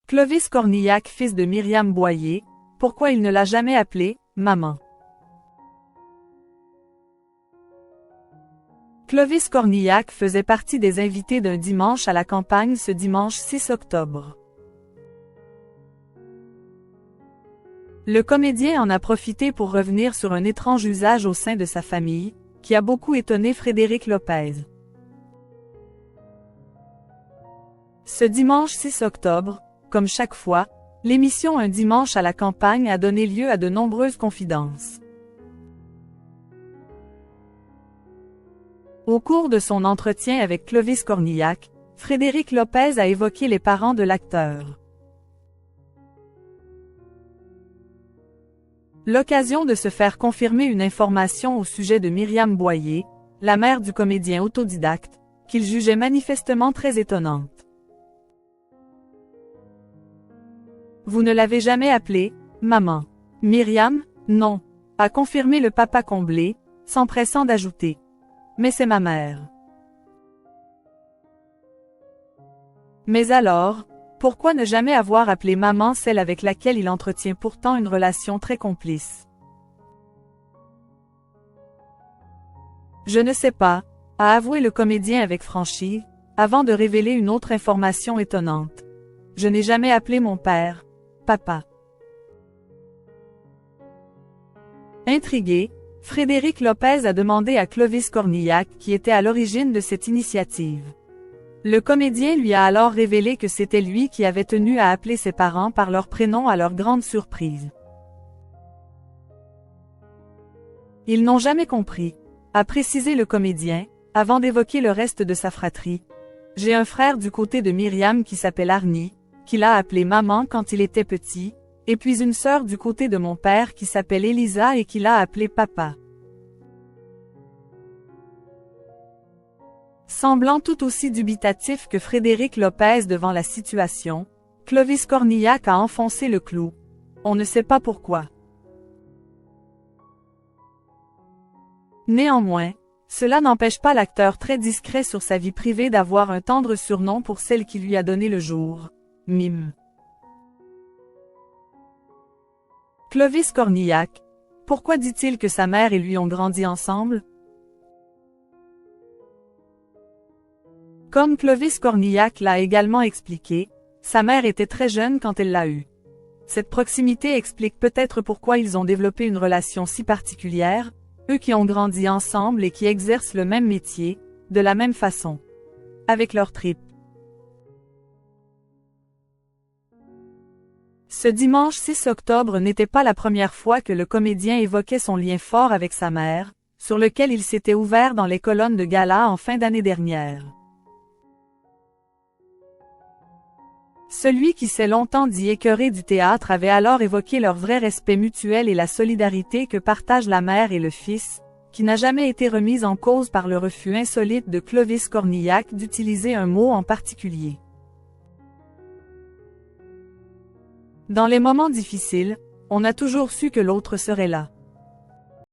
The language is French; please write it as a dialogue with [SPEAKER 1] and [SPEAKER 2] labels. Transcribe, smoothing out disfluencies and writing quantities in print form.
[SPEAKER 1] Clovis Cornillac, fils de Myriam Boyer, pourquoi il ne l'a jamais appelée « maman ». Clovis Cornillac faisait partie des invités d'un dimanche à la campagne ce dimanche 6 octobre. Le comédien en a profité pour revenir sur un étrange usage au sein de sa famille, qui a beaucoup étonné Frédéric Lopez. Ce dimanche 6 octobre, comme chaque fois, l'émission Un dimanche à la campagne a donné lieu à de nombreuses confidences. Au cours de son entretien avec Clovis Cornillac, Frédéric Lopez a évoqué les parents de l'acteur. L'occasion de se faire confirmer une information au sujet de Myriam Boyer, la mère du comédien autodidacte, qu'il jugeait manifestement très étonnante. Vous ne l'avez jamais appelée « maman ». Myriam, non, a confirmé le papa comblé, s'empressant d'ajouter. Mais c'est ma mère. Mais alors, pourquoi ne jamais avoir appelé maman celle avec laquelle il entretient pourtant une relation très complice? Je ne sais pas, a avoué le comédien avec franchise, avant de révéler une autre information étonnante. Je n'ai jamais appelé mon père papa. Intrigué, Frédéric Lopez a demandé à Clovis Cornillac qui était à l'origine de cette initiative. Le comédien lui a alors révélé que c'était lui qui avait tenu à appeler ses parents par leur prénom à leur grande surprise. Ils n'ont jamais compris, a précisé le comédien, avant d'évoquer le reste de sa fratrie. J'ai un frère du côté de Myriam qui s'appelle Arnie, qu'il a appelé maman quand il était petit, et puis une sœur du côté de mon père qui s'appelle Elisa et qu'il a appelé papa. Semblant tout aussi dubitatif que Frédéric Lopez devant la situation, Clovis Cornillac a enfoncé le clou. On ne sait pas pourquoi. Néanmoins, cela n'empêche pas l'acteur très discret sur sa vie privée d'avoir un tendre surnom pour celle qui lui a donné le jour. Mime. Clovis Cornillac, pourquoi dit-il que sa mère et lui ont grandi ensemble? Comme Clovis Cornillac l'a également expliqué, sa mère était très jeune quand elle l'a eu. Cette proximité explique peut-être pourquoi ils ont développé une relation si particulière, eux qui ont grandi ensemble et qui exercent le même métier, de la même façon. Avec leur trip. Ce dimanche 6 octobre n'était pas la première fois que le comédien évoquait son lien fort avec sa mère, sur lequel il s'était ouvert dans les colonnes de gala en fin d'année dernière. Celui qui s'est longtemps dit écœuré du théâtre avait alors évoqué leur vrai respect mutuel et la solidarité que partagent la mère et le fils, qui n'a jamais été remise en cause par le refus insolite de Clovis Cornillac d'utiliser un mot en particulier. Dans les moments difficiles, on a toujours su que l'autre serait là.